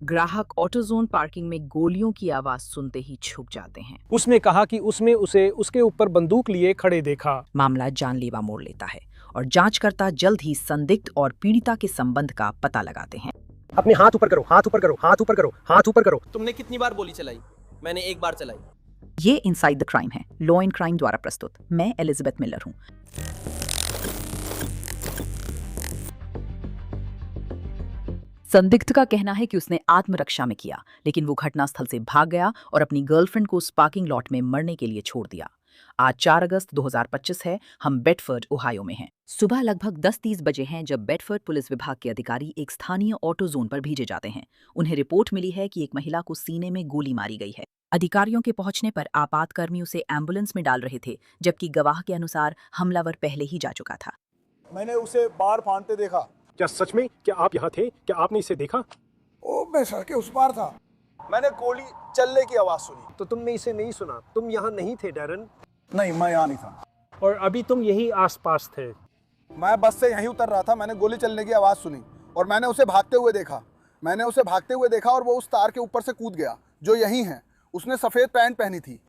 ग्राहक ऑटोजोन पार्किंग में गोलियों की आवाज सुनते ही छुप जाते हैं। उसने कहा कि उसने उसे उसके ऊपर बंदूक लिए खड़े देखा। मामला जानलेवा मोड़ लेता है और जांचकर्ता जल्द ही संदिग्ध और पीड़िता के संबंध का पता लगाते हैं। अपने हाथ ऊपर करो, हाथ ऊपर करो, हाथ ऊपर करो, हाथ ऊपर करो। तुमने कितनी बार गोली चलाई? मैंने एक बार चलाई। ये इनसाइड द क्राइम है, लॉ एंड क्राइम द्वारा प्रस्तुत। मैं एलिजाबेथ मिलर हूँ। संदिग्ध का कहना है कि उसने आत्मरक्षा में किया, लेकिन वो घटनास्थल से भाग गया और अपनी गर्लफ्रेंड को उस पार्किंग लॉट में मरने के लिए छोड़ दिया। आज 4 अगस्त 2025 है। हम बेडफोर्ड, ओहायो में हैं। सुबह लगभग 10:30 बजे हैं जब बेडफोर्ड पुलिस विभाग के अधिकारी एक स्थानीय ऑटो जोन पर भेजे जाते हैं। उन्हें रिपोर्ट मिली है कि एक महिला को सीने में गोली मारी गई है। अधिकारियों के पहुंचने पर आपातकर्मी उसे एम्बुलेंस में डाल रहे थे, जबकि गवाह के अनुसार हमलावर पहले ही जा चुका था। मैंने उसे बाहर फांदते देखा। क्या सच में? क्या आप यहाँ थे? क्या आपने इसे देखा? ओ, मैं सड़क के उस पार था। मैंने गोली चलने की आवाज सुनी। तो तुमने इसे नहीं सुना? तुम यहाँ नहीं थे डैरन? नहीं, मैं यहाँ नहीं था। और अभी तुम यही आसपास थे? मैं बस से यहीं उतर रहा था। मैंने गोली चलने की आवाज सुनी और मैंने उसे भागते हुए देखा और वो उस तार के ऊपर से कूद गया जो यहीं है। उसने सफेद पैंट पहनी थी।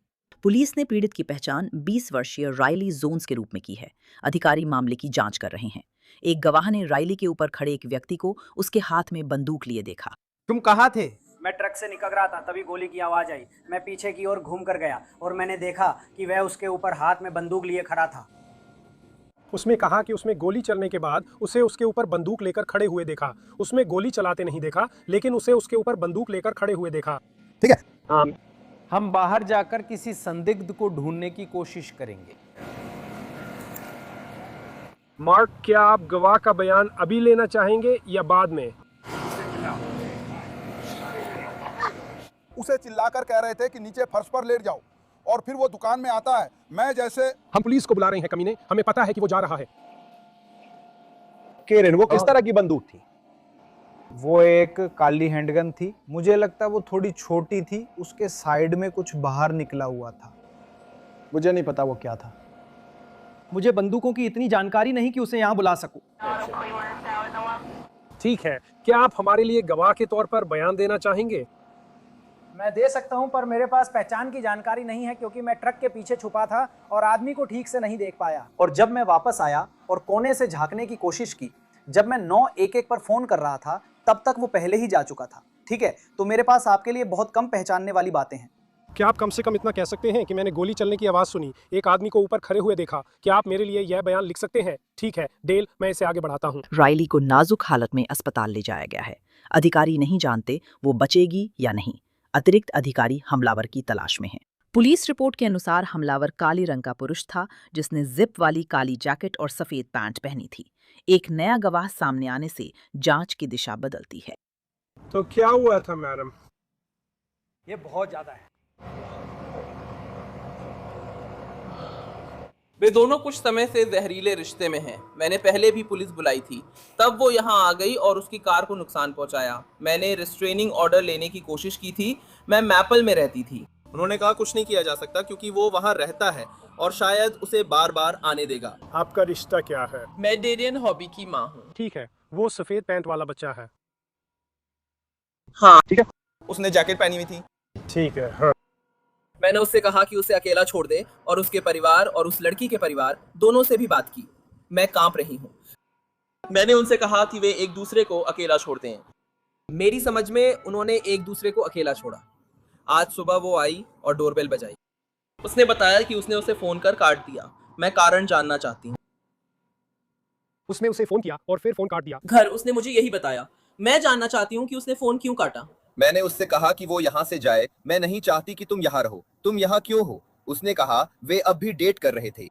पुलिस ने पीड़ित की पहचान 20 वर्षीय राइली जोन्स के रूप में की है। अधिकारी मामले की जांच कर रहे हैं। एक गवाह ने राइली के ऊपर खड़े एक व्यक्ति को उसके हाथ में बंदूक लिए देखा। तुम कहाँ थे? मैं ट्रक से निकल रहा था, तभी गोली की आवाज़ आई। मैं पीछे की ओर घूम कर गया और मैंने देखा कि वह उसके ऊपर हाथ में बंदूक लिए खड़ा था। उसने कहा कि उसमें गोली चलने के बाद उसे उसके ऊपर बंदूक लेकर खड़े हुए देखा। उसमें गोली चलाते नहीं देखा, लेकिन उसे उसके ऊपर बंदूक लेकर खड़े हुए देखा। ठीक है, हाँ। हम बाहर जाकर किसी संदिग्ध को ढूंढने की कोशिश करेंगे। मार्क, क्या आप गवाह का बयान अभी लेना चाहेंगे या बाद में? उसे चिल्लाकर कह रहे थे कि नीचे फर्श पर लेट जाओ और फिर वो दुकान में आता है। मैं जैसे हम पुलिस को बुला रहे हैं कमीने, हमें पता है कि वो जा रहा है। केरन, वो किस तरह की बंदूक थी? वो एक काली हैंडगन थी। मुझे लगता है वो थोड़ी छोटी थी। उसके साइड में कुछ बाहर निकला हुआ था। मुझे नहीं पता वो क्या था। मुझे बंदूकों की इतनी जानकारी नहीं कि उसे यहाँ बुला सकूं। ठीक है, क्या आप हमारे लिए गवाह के तौर पर बयान देना चाहेंगे? मैं दे सकता हूं, पर मेरे पास पहचान की जानकारी नहीं है क्योंकि मैं ट्रक के पीछे छुपा था और आदमी को ठीक से नहीं देख पाया। और जब मैं वापस आया और कोने से झांकने की कोशिश की, जब मैं 911 पर फोन कर रहा था, तब तक वो पहले ही जा चुका था। ठीक है, तो मेरे पास आपके लिए बहुत कम पहचानने वाली बातें हैं। क्या आप कम से कम इतना कह सकते हैं कि मैंने गोली चलने की आवाज सुनी, एक आदमी को ऊपर खड़े हुए देखा? क्या आप मेरे लिए यह बयान लिख सकते हैं? ठीक है डेल, मैं इसे आगे बढ़ाता हूँ। राइली को नाजुक हालत में अस्पताल ले जाया गया है। अधिकारी नहीं जानते वो बचेगी या नहीं। अतिरिक्त अधिकारी हमलावर की तलाश में हैं। पुलिस रिपोर्ट के अनुसार हमलावर काले रंग का पुरुष था जिसने जिप वाली काली जैकेट और सफेद पैंट पहनी थी। एक नया गवाह सामने आने से जांच की दिशा बदलती है। तो क्या हुआ था मैडम? ये बहुत ज्यादा है। वे दोनों कुछ समय से जहरीले रिश्ते में हैं। मैंने पहले भी पुलिस बुलाई थी, तब वो यहाँ आ गई और उसकी कार को नुकसान पहुंचाया। मैंने रिस्ट्रेनिंग ऑर्डर लेने की कोशिश की थी। मैं मैपल में रहती थी। उन्होंने कहा कुछ नहीं किया जा सकता क्योंकि वो वहाँ रहता है और शायद उसे बार बार आने देगा। आपका रिश्ता क्या है? मैं डेरियन हॉबी की माँ हूँ। ठीक है, वो सफेद पैंट वाला बच्चा है। हाँ ठीक है। उसने जैकेट पहनी हुई थी। ठीक है, हाँ। मैंने उससे कहा कि उसे अकेला छोड़ दे और उसके परिवार और उस लड़की के परिवार दोनों से भी बात की। मैं कांप रही हूँ। मैंने उनसे कहा कि वे एक दूसरे को अकेला छोड़ते हैं। मेरी समझ में उन्होंने एक दूसरे को अकेला छोड़ा। आज सुबह वो आई और डोरबेल बजाई। उसने बताया कि उसने उसे फोन कर काट दिया। मैं कारण जानना चाहती हूँ। उसने उसे फोन किया और फिर फोन काट दिया। घर उसने मुझे यही बताया। मैं जानना चाहती हूँ कि उसने फोन क्यों काटा। मैंने उससे कहा कि वो यहाँ से जाए। मैं नहीं चाहती कि तुम यहाँ रहो। तुम यहाँ क्यों हो? उसने कहा वे अब भी डेट कर रहे थे।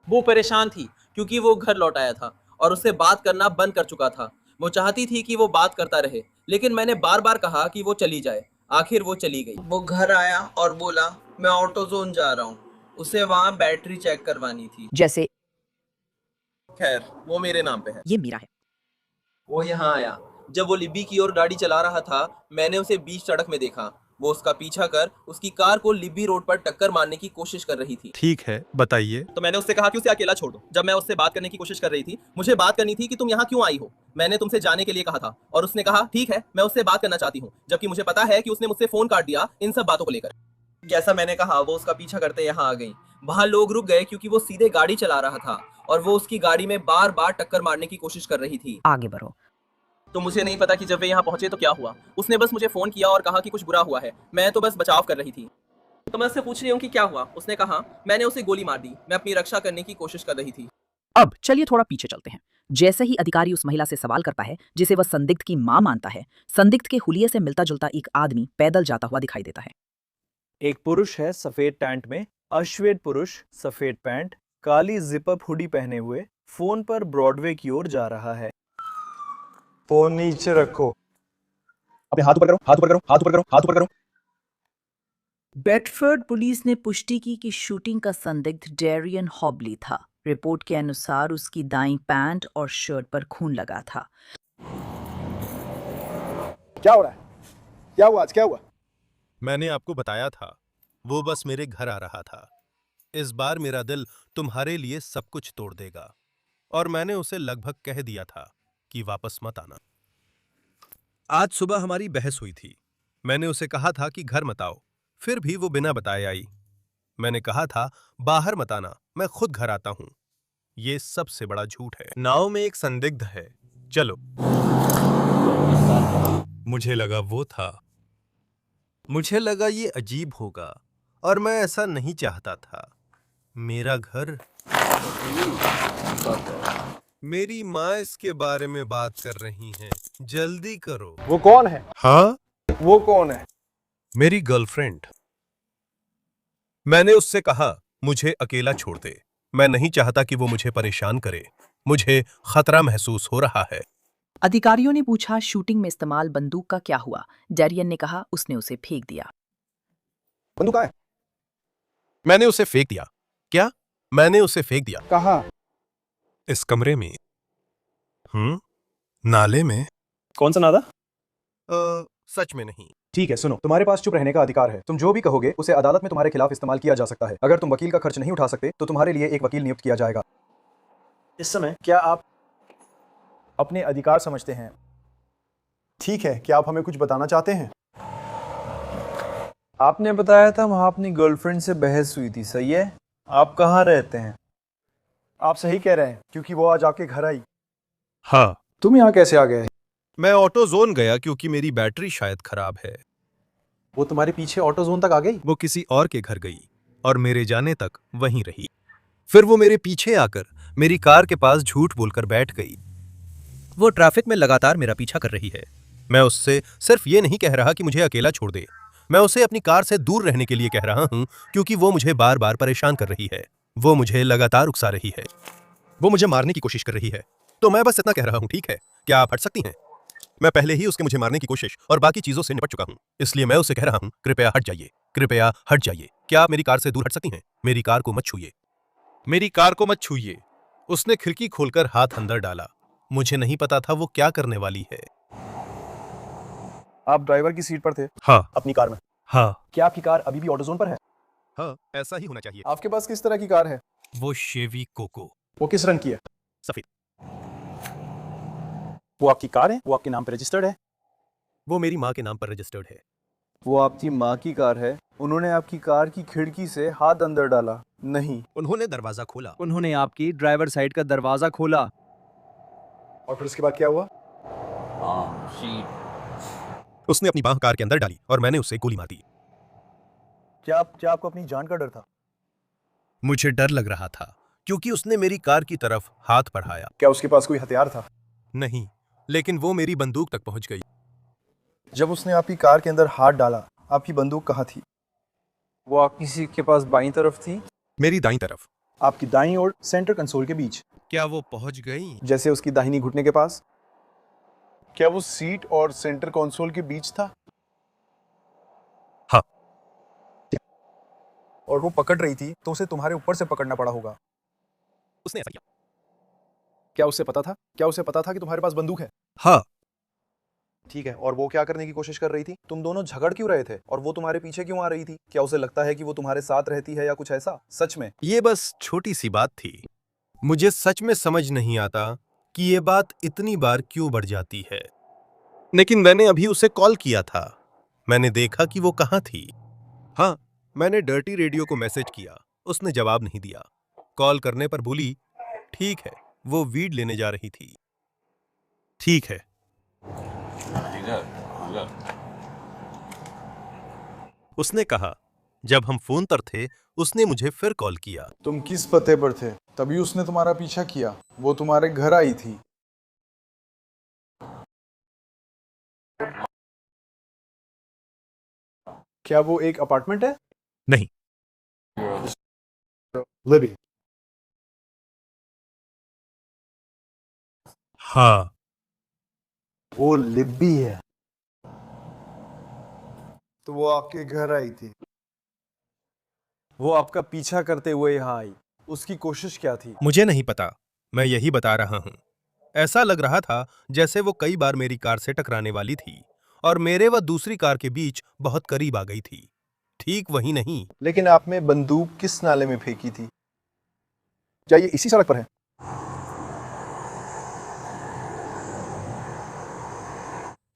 वो परेशान थी क्योंकि वो घर लौट आया था और उससे बात करना बंद कर चुका था। वो चाहती थी कि वो बात करता रहे, लेकिन मैंने बार बार कहा कि वो चली जाए। आखिर वो चली गई। वो घर आया और बोला मैं ऑटोजोन जा रहा हूँ। उसे वहाँ बैटरी चेक करवानी थी। जैसे खैर वो मेरे नाम पे है। ये मीरा है। वो यहाँ आया। जब वो लिब्बी की ओर गाड़ी चला रहा था, मैंने उसे बीच सड़क में देखा। वो उसका पीछा कर उसकी कार को लिब्बी रोड पर टक्कर मारने की कोशिश कर रही थी। ठीक है, बताइए। तो मैंने उससे कहा कि उसे अकेला छोड़ दो। जब मैं उससे बात करने की कोशिश कर रही थी, मुझे बात करनी थी कि तुम यहाँ क्यों आई हो। मैंने तुमसे जाने के लिए कहा था और उसने कहा ठीक है, मैं उससे बात करना चाहती हूँ, जबकि मुझे पता है कि उसने मुझसे फोन काट दिया इन सब बातों को लेकर। जैसा मैंने कहा, वो उसका पीछा करते यहाँ आ गई। वहां लोग रुक गए क्योंकि वो सीधे गाड़ी चला रहा था और वो उसकी गाड़ी में बार बार टक्कर मारने की कोशिश कर रही थी। आगे बढ़ो। तो मुझे नहीं पता कि जब वे यहाँ पहुंचे तो क्या हुआ। उसने बस मुझे फोन किया और कहा कि कुछ बुरा हुआ है। मैं तो बस बचाव कर रही थी। तो मैं उससे पूछ रही हूँ कि क्या हुआ। उसने कहा मैंने उसे गोली मार दी, मैं अपनी रक्षा करने की कोशिश कर रही थी। अब चलिए थोड़ा पीछे चलते हैं। जैसे ही अधिकारी उस महिला से सवाल करता है जिसे वह संदिग्ध की मां मानता है, संदिग्ध के हुलिये से मिलता जुलता एक आदमी पैदल जाता हुआ दिखाई देता है। एक पुरुष है सफेद टेंट में, अश्वेत पुरुष, सफेद पैंट, काली जिपअप हुडी पहने हुए, फोन पर ब्रॉडवे की ओर जा रहा है। फोन नीचे रखो। अपने हाथ ऊपर करो, हाथ ऊपर करो, हाथ ऊपर करो, हाथ ऊपर करो। बेडफोर्ड पुलिस ने पुष्टि की कि शूटिंग का संदिग्ध डेरियन हॉबली था। रिपोर्ट के अनुसार उसकी दाईं पैंट और शर्ट पर खून लगा था। क्या हो रहा है? क्या हुआ आज? क्या हुआ? मैंने आपको बताया था, वो बस मेरे घर आ रहा था। इस बार मेरा दिल तुम्हारे लिए सब कुछ तोड़ देगा। और मैंने उसे लगभग कह दिया था कि वापस मत आना। आज सुबह हमारी बहस हुई थी। मैंने उसे कहा था कि घर मत आओ, फिर भी वो बिना बताए आई। मैंने कहा था बाहर मत आना, मैं खुद घर आता हूं। ये सबसे बड़ा झूठ है। नाव में एक संदिग्ध है, चलो। मुझे लगा वो था। मुझे लगा ये अजीब होगा और मैं ऐसा नहीं चाहता था। मेरा घर, मेरी माँ इसके बारे में बात कर रही हैं। जल्दी करो। वो कौन है? हाँ, वो कौन है? मेरी गर्लफ्रेंड। मैंने उससे कहा मुझे अकेला छोड़ दे। मैं नहीं चाहता कि वो मुझे परेशान करे। मुझे खतरा महसूस हो रहा है। अधिकारियों ने पूछा शूटिंग में इस्तेमाल बंदूक का क्या हुआ। डेरियन ने कहा उसने उसे फेंक दिया। बंदूक कहाँ है? मैंने उसे फेंक दिया। क्या? मैंने उसे फेंक दिया। कहाँ? इस कमरे में। नाले में। कौन सा नादा? सच में नहीं। ठीक है, सुनो, तुम्हारे पास चुप रहने का अधिकार है। तुम जो भी कहोगे उसे अदालत में तुम्हारे खिलाफ इस्तेमाल किया जा सकता है। अगर तुम वकील का खर्च नहीं उठा सकते तो तुम्हारे लिए एक वकील नियुक्त किया जाएगा। इस समय क्या आप अपने अधिकार समझते हैं? ठीक है, क्या आप हमें कुछ बताना चाहते हैं? आपने बताया था वहां अपनी गर्लफ्रेंड से बहस हुई थी, सही है? आप कहाँ रहते हैं? आप सही कह रहे हैं, क्योंकि वो आज आपके घर आई। हाँ, तुम यहाँ कैसे आ गए? मैं ऑटो जोन गया क्योंकि मेरी बैटरी शायद खराब है। वो तुम्हारे पीछे ऑटो जोन तक आ गई? वो किसी और के घर गई और मेरे जाने तक वहीं रही। फिर वो मेरे पीछे आकर मेरी कार के पास झूठ बोलकर बैठ गई। वो ट्रैफिक में लगातार मेरा पीछा कर रही है। मैं उससे सिर्फ ये नहीं कह रहा कि मुझे अकेला छोड़ दे। मैं उसे अपनी कार से दूर रहने के लिए कह रहा हूं क्योंकि वो मुझे बार बार परेशान कर रही है। वो मुझे लगातार उकसा रही है। वो मुझे मारने की कोशिश कर रही है। तो मैं बस इतना कह रहा हूं, ठीक है? क्या आप हट सकती हैं? मैं पहले ही उसके मुझे मारने की कोशिश और बाकी चीजों से निपट चुका हूं। इसलिए मैं उसे कह रहा हूं, कृपया हट जाइए, कृपया हट जाइए। क्या आप मेरी कार से दूर हट सकती हैं? मेरी कार को मत छूइए, मेरी कार को मत छूइए। उसने खिड़की खोलकर हाथ अंदर डाला। मुझे नहीं पता था वो क्या करने वाली है। आप ड्राइवर की सीट पर थे हाँ, अपनी कार में? हाँ, क्या आपकी कार अभी भी ऑटो जोन पर है? हाँ, ऐसा ही होना चाहिए। आपके पास किस तरह की कार है? वो शेवी कोको, वो किस रंग की है? सफेद। वो आपकी कार है? वो आपके नाम पर रजिस्टर्ड है? वो मेरी माँ के नाम पर रजिस्टर्ड है। वो आपकी माँ की कार है। उन्होंने आपकी कार की खिड़की से हाथ अंदर डाला? नहीं। उन्होंने दरवाजा खोला। उन्होंने आपकी ड्राइवर साइड का दरवाजा खोला। और फिर उसके बाद क्या हुआ? उसने अपनी बांह कार के अंदर डाली और मैंने उसे गोली मार दी। क्या आपको अपनी जान का डर था? मुझे डर लग रहा था क्योंकि उसने मेरी कार की तरफ हाथ बढ़ाया। क्या उसके पास कोई हथियार था? नहीं, लेकिन वो मेरी बंदूक तक पहुंच गई। जब उसने आपकी कार के अंदर हाथ डाला, आपकी बंदूक कहाँ थी? वो आपकी सीट के पास बाईं तरफ थी? मेरी दाईं तरफ। आपकी दाईं और सेंटर कंसोल के बीच? क्या वो पहुंच गई? जैसे उसकी दाहिनी घुटने के पास? क्या वो सीट और सेंटर कंसोल के बीच था? हाँ। और वो पकड़ रही थी तो उसे तुम्हारे ऊपर से पकड़ना पड़ा होगा। उसने ऐसा किया। क्या उसे पता था? क्या उसे पता था कि तुम्हारे पास बंदूक है? हाँ, ठीक है, और वो क्या करने की कोशिश कर रही थी? तुम दोनों झगड़ क्यों रहे थे? और वो तुम्हारे पीछे क्यों आ रही थी? क्या उसे लगता है कि वो तुम्हारे साथ रहती है या कुछ ऐसा? सच में? ये बस छोटी सी बात थी। मुझे सच में समझ नहीं आता कि ये बात इतनी बार क्यों बढ़ जाती है। लेकिन मैंने अभी उसे कॉल किया था। मैंने देखा कि वो कहाँ थी। हाँ, मैंने डर्टी रेडियो को मैसेज किया, उसने जवाब नहीं दिया। कॉल करने पर बोली, ठीक है, वो वीड लेने जा रही थी। ठीक है। उसने कहा, जब हम फोन पर थे उसने मुझे फिर कॉल किया। तुम किस पते पर थे? तभी उसने तुम्हारा पीछा किया। वो तुम्हारे घर आई थी। क्या वो एक अपार्टमेंट है? नहीं। लिबी। हाँ। वो लिब्बी है। तो वो आपके घर आई थी। वो आपका पीछा करते हुए यहाँ आई। उसकी कोशिश क्या थी? मुझे नहीं पता, मैं यही बता रहा हूं। ऐसा लग रहा था जैसे वो कई बार मेरी कार से टकराने वाली थी और मेरे व दूसरी कार के बीच बहुत करीब आ गई थी। ठीक वही नहीं। लेकिन आपने बंदूक किस नाले में फेंकी थी? क्या ये इसी सड़क पर है?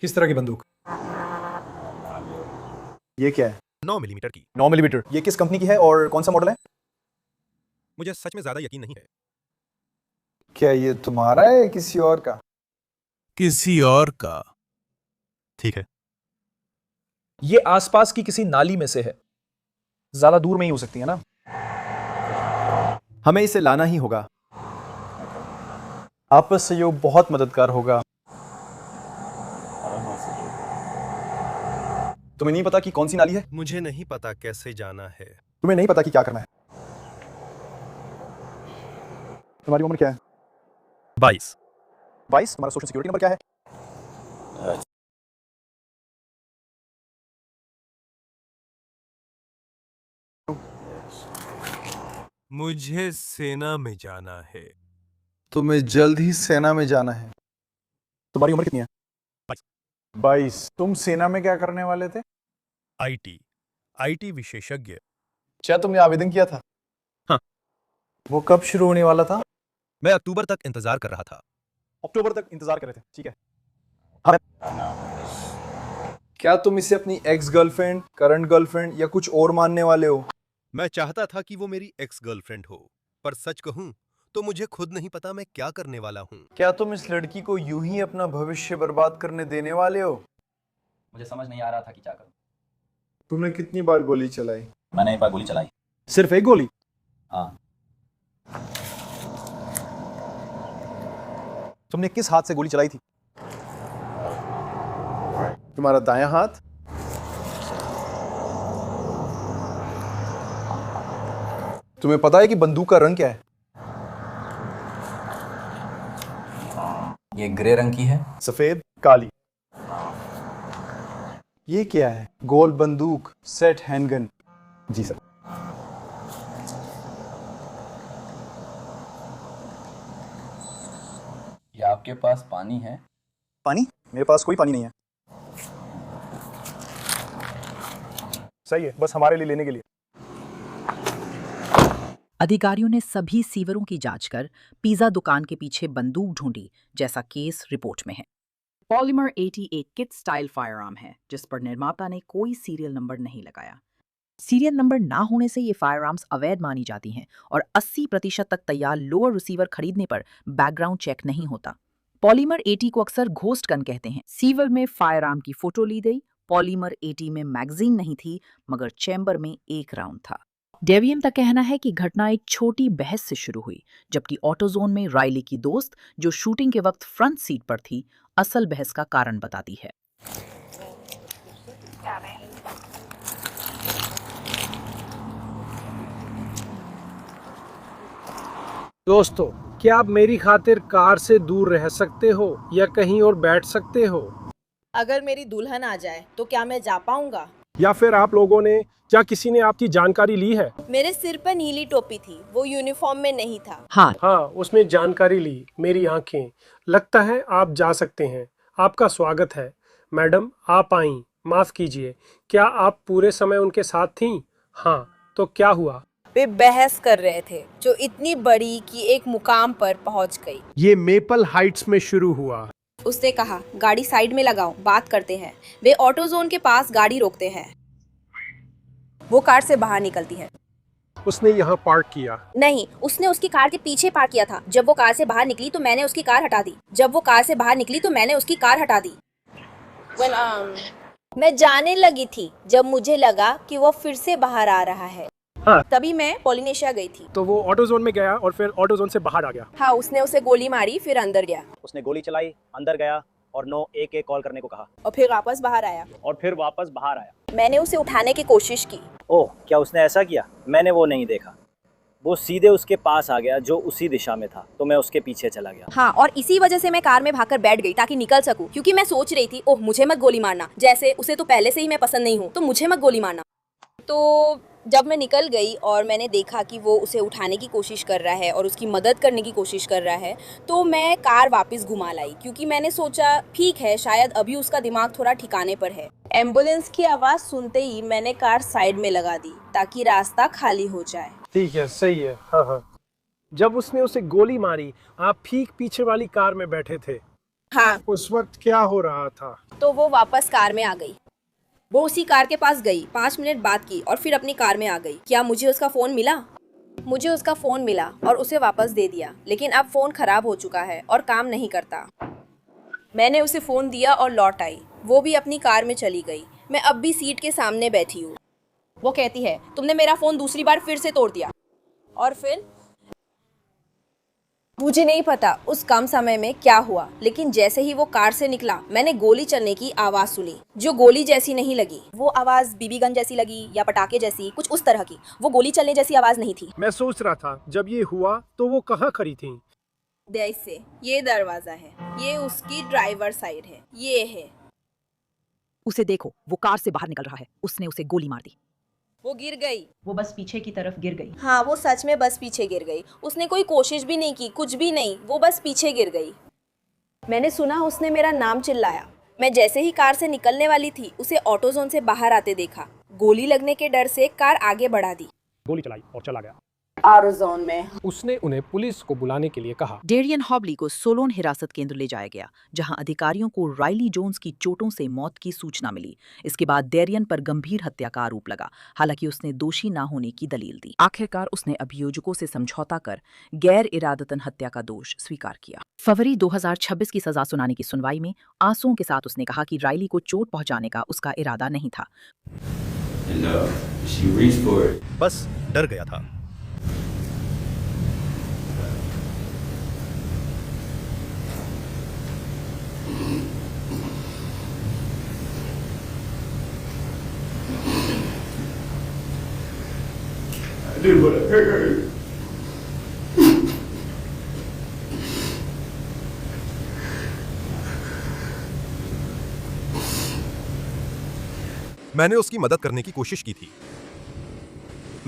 किस तरह की बंदूक? ये क्या है? 9 मिलीमीटर की। 9 मिलीमीटर। ये किस कंपनी की है और कौन सा मॉडल है? मुझे सच में ज्यादा यकीन नहीं है। क्या ये तुम्हारा है या किसी और का? किसी और का। ठीक है। ये आसपास की किसी नाली में से है। ज्यादा दूर में ही हो सकती है ना? हमें इसे लाना ही होगा। आपस सहयोग बहुत मददगार होगा। तुम्हें नहीं पता कि कौन सी नाली है? मुझे नहीं पता कैसे जाना है। तुम्हें नहीं पता कि क्या करना है? तुम्हारी उम्र क्या है? 22। 22? तुम्हारा सोशल सिक्योरिटी नंबर क्या है? मुझे सेना में जाना है। तुम्हें जल्द ही सेना में जाना है। तुम्हारी उम्र कितनी है? 22। तुम सेना में क्या करने वाले थे? आईटी विशेषज्ञ। क्या तुमने आवेदन किया था? हाँ। वो कब शुरू होने वाला था? मैं अक्टूबर तक इंतजार कर रहा था। अक्टूबर तक इंतजार कर रहे थे, ठीक है। क्या तुम इसे अपनी एक्स गर्लफ्रेंड, करंट गर्लफ्रेंड या कुछ और मानने वाले हो? मैं चाहता था कि वो मेरी एक्स गर्लफ्रेंड हो, पर सच कहूं तो मुझे खुद नहीं पता मैं क्या करने वाला हूं। क्या तुम इस लड़की को यूं ही अपना भविष्य बर्बाद करने देने वाले हो? मुझे समझ नहीं आ रहा था कि क्या करूं। तुमने कितनी बार गोली चलाई? मैंने एक बार गोली चलाई। सिर्फ एक गोली? हाँ। तुमने किस हाथ से गोली चलाई थी? तुम्हारा दायां हाथ? तुम्हें पता है कि बंदूक का रंग क्या है? ये ग्रे रंग की है। सफेद, काली। ये क्या है? गोल बंदूक, सेट हैंडगन। जी सर। ये आपके पास पानी है? पानी? मेरे पास कोई पानी नहीं है। सही है, बस हमारे लिए लेने के लिए। अधिकारियों ने सभी सीवरों की जांच कर पिज्जा दुकान के पीछे बंदूक ढूंढी, जैसा केस रिपोर्ट में है। पॉलीमर 80 एक किट स्टाइल फायरआर्म है, जिस पर निर्माता ने कोई सीरियल नंबर नहीं लगाया। सीरियल नंबर ना होने से ये फायरआर्म्स अवैध मानी जाती हैं और 80% तक तैयार लोअर रिसीवर खरीदने पर बैकग्राउंड चेक नहीं होता। पॉलीमर 80 को अक्सर घोस्ट गन कहते हैं। सीवर में फायरआर्म की फोटो ली गई। पॉलीमर 80 में मैगजीन नहीं थी, मगर चैम्बर में एक राउंड था। डेवियम का कहना है कि घटना एक छोटी बहस से शुरू हुई, जबकि ऑटोजोन में राइली की दोस्त, जो शूटिंग के वक्त फ्रंट सीट पर थी, असल बहस का कारण बताती है। दोस्तों, क्या आप मेरी खातिर कार से दूर रह सकते हो या कहीं और बैठ सकते हो? अगर मेरी दुल्हन आ जाए तो क्या मैं जा पाऊंगा? या फिर आप लोगों ने क्या किसी ने आपकी जानकारी ली है? मेरे सिर पर नीली टोपी थी, वो यूनिफॉर्म में नहीं था। हाँ, उसमें जानकारी ली। मेरी आंखें। लगता है आप जा सकते हैं। आपका स्वागत है। मैडम आप आईं, माफ कीजिए, क्या आप पूरे समय उनके साथ थीं? हाँ, तो क्या हुआ? वे बहस कर रहे थे जो इतनी बड़ी कि एक मुकाम पर पहुंच गई। ये मेपल हाइट्स में शुरू हुआ। उसने कहा गाड़ी साइड में लगाओ, बात करते हैं। वे ऑटो जोन के पास गाड़ी रोकते हैं। वो कार से बाहर निकलती है। उसने यहाँ पार्क किया। नहीं, उसने उसकी कार के पीछे पार्क किया था। जब वो कार से बाहर निकली तो मैंने उसकी कार हटा दी। मैं जाने लगी थी जब मुझे लगा कि वो फिर से बाहर आ रहा है। हाँ। तभी मैं पोलिनेशिया गई थी। तो वो ऑटो जोन में गया और फिर ऑटो जोन से बाहर आ गया। हाँ, उसने उसे गोली मारी, फिर अंदर गया उसने गोली चलाई, अंदर गया और 911 कॉल करने को कहा और फिर वापस बाहर आया। मैंने उसे उठाने की कोशिश की। ओह, क्या उसने ऐसा किया? मैंने वो नहीं देखा। वो सीधे उसके पास आ गया जो उसी दिशा में था, तो मैं उसके पीछे चला गया। हाँ, और इसी वजह से मैं कार में भागकर बैठ गई ताकि निकल सकूं, क्योंकि मैं सोच रही थी ओह मुझे मत गोली मारना, जैसे उसे तो पहले से ही मैं पसंद नहीं हूँ, तो मुझे मत गोली मारना। तो जब मैं निकल गई और मैंने देखा कि वो उसे उठाने की कोशिश कर रहा है और उसकी मदद करने की कोशिश कर रहा है, तो मैं कार वापस घुमा लाई, क्योंकि मैंने सोचा ठीक है शायद अभी उसका दिमाग थोड़ा ठिकाने पर है। एम्बुलेंस की आवाज़ सुनते ही मैंने कार साइड में लगा दी ताकि रास्ता खाली हो जाए। ठीक है, सही है। हाँ। जब उसने उसे गोली मारी, आप ठीक पीछे वाली कार में बैठे थे। हाँ। उस वक्त क्या हो रहा था? तो वो वापस कार में आ गई। वो उसी कार के पास गई, 5 मिनट बात की और फिर अपनी कार में आ गई। क्या मुझे उसका फ़ोन मिला? मुझे उसका फ़ोन मिला और उसे वापस दे दिया, लेकिन अब फ़ोन ख़राब हो चुका है और काम नहीं करता। मैंने उसे फ़ोन दिया और लौट आई। वो भी अपनी कार में चली गई। मैं अब भी सीट के सामने बैठी हूँ। वो कहती है तुमने मेरा फ़ोन दूसरी बार फिर से तोड़ दिया। और फिर मुझे नहीं पता उस कम समय में क्या हुआ, लेकिन जैसे ही वो कार से निकला मैंने गोली चलने की आवाज़ सुनी, जो गोली जैसी नहीं लगी। वो आवाज़ बीबी गन जैसी लगी या पटाखे जैसी, कुछ उस तरह की। वो गोली चलने जैसी आवाज़ नहीं थी। मैं सोच रहा था जब ये हुआ तो वो कहाँ खड़ी थी? से ये दरवाज़ा है, ये उसकी ड्राइवर साइड है, ये है। उसे देखो, वो कार से बाहर निकल रहा है। उसने उसे गोली मार दी। वो गिर गई। वो बस पीछे की तरफ गिर गई। हाँ, वो सच में बस पीछे गिर गई। उसने कोई कोशिश भी नहीं की, कुछ भी नहीं, वो बस पीछे गिर गई। मैंने सुना उसने मेरा नाम चिल्लाया। मैं जैसे ही कार से निकलने वाली थी उसे ऑटो जोन से बाहर आते देखा। गोली लगने के डर से कार आगे बढ़ा दी। गोली चलाई और चला गया। ऑटो जोन में उसने उन्हें पुलिस को बुलाने के लिए कहा। डेरियन हॉबली को सोलोन हिरासत केंद्र ले जाया गया, जहां अधिकारियों को राइली जोन्स की चोटों से मौत की सूचना मिली। इसके बाद डेरियन पर गंभीर हत्या का आरोप लगा, हालांकि उसने दोषी न होने की दलील दी। आखिरकार उसने अभियोजकों से समझौता कर गैर इरादतन हत्या का दोष स्वीकार किया। फरवरी 2026 की सजा सुनाने की सुनवाई में आंसुओं के साथ उसने कहा कि राइली को चोट पहुंचाने का उसका इरादा नहीं था। बस डर गया था। मैंने उसकी मदद करने की कोशिश की थी।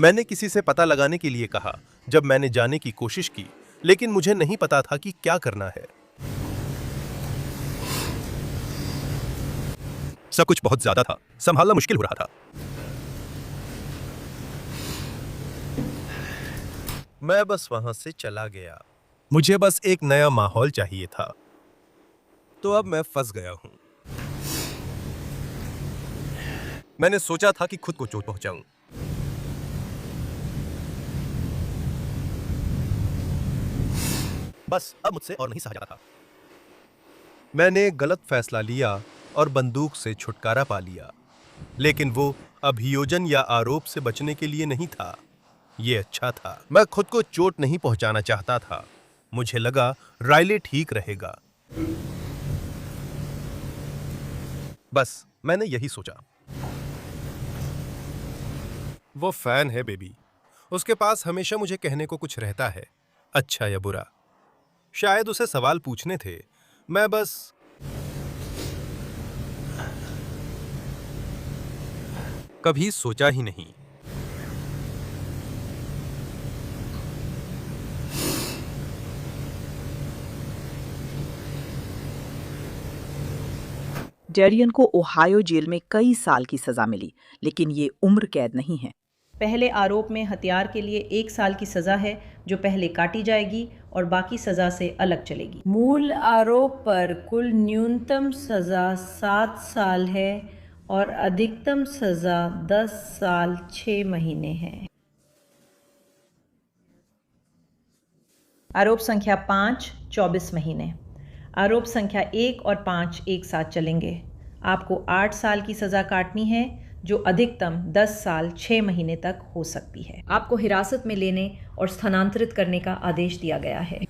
मैंने किसी से पता लगाने के लिए कहा जब मैंने जाने की कोशिश की, लेकिन मुझे नहीं पता था कि क्या करना है। सब कुछ बहुत ज्यादा था, संभालना मुश्किल हो रहा था। मैं बस वहां से चला गया। मुझे बस एक नया माहौल चाहिए था। तो अब मैं फंस गया हूं। मैंने सोचा था कि खुद को चोट पहुंचाऊं। बस अब मुझसे और नहीं सहा जा रहा था। मैंने गलत फैसला लिया और बंदूक से छुटकारा पा लिया, लेकिन वो अभियोजन या आरोप से बचने के लिए नहीं था। ये अच्छा था। मैं खुद को चोट नहीं पहुंचाना चाहता था। मुझे लगा राइले ठीक रहेगा। बस मैंने यही सोचा। वो फैन है बेबी। उसके पास हमेशा मुझे कहने को कुछ रहता है, अच्छा या बुरा। शायद उसे सवाल पूछने थे। मैं बस कभी सोचा ही नहीं। डेरियन को ओहायो जेल में कई साल की सजा मिली, लेकिन ये उम्र कैद नहीं है। पहले आरोप में हत्यार के लिए 1 साल की सज़ा है, जो पहले काटी जाएगी और बाकी सज़ा से अलग चलेगी। मूल आरोप पर कुल न्यूनतम सज़ा 7 साल है और अधिकतम सज़ा 10 साल 6 महीने है। आरोप संख्या 5 24 महीने। आरोप संख्या 1 और 5 एक साथ चलेंगे। आपको 8 साल की सज़ा काटनी है, जो अधिकतम 10 साल 6 महीने तक हो सकती है। आपको हिरासत में लेने और स्थानांतरित करने का आदेश दिया गया है।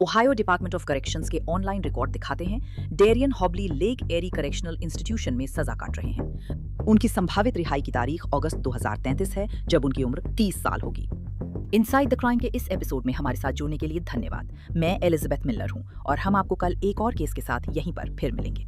ओहायो डिपार्टमेंट ऑफ करेक्शंस के ऑनलाइन रिकॉर्ड दिखाते हैं डेरियन हॉबली लेक एरी करेक्शनल इंस्टीट्यूशन में सजा काट रहे हैं। उनकी संभावित रिहाई की तारीख अगस्त 2033 है, जब उनकी उम्र 30 साल होगी। इनसाइड द क्राइम के इस एपिसोड में हमारे साथ जुड़ने के लिए धन्यवाद। मैं एलिजाबेथ मिलर हूं और हम आपको कल एक और केस के साथ यहीं पर फिर मिलेंगे।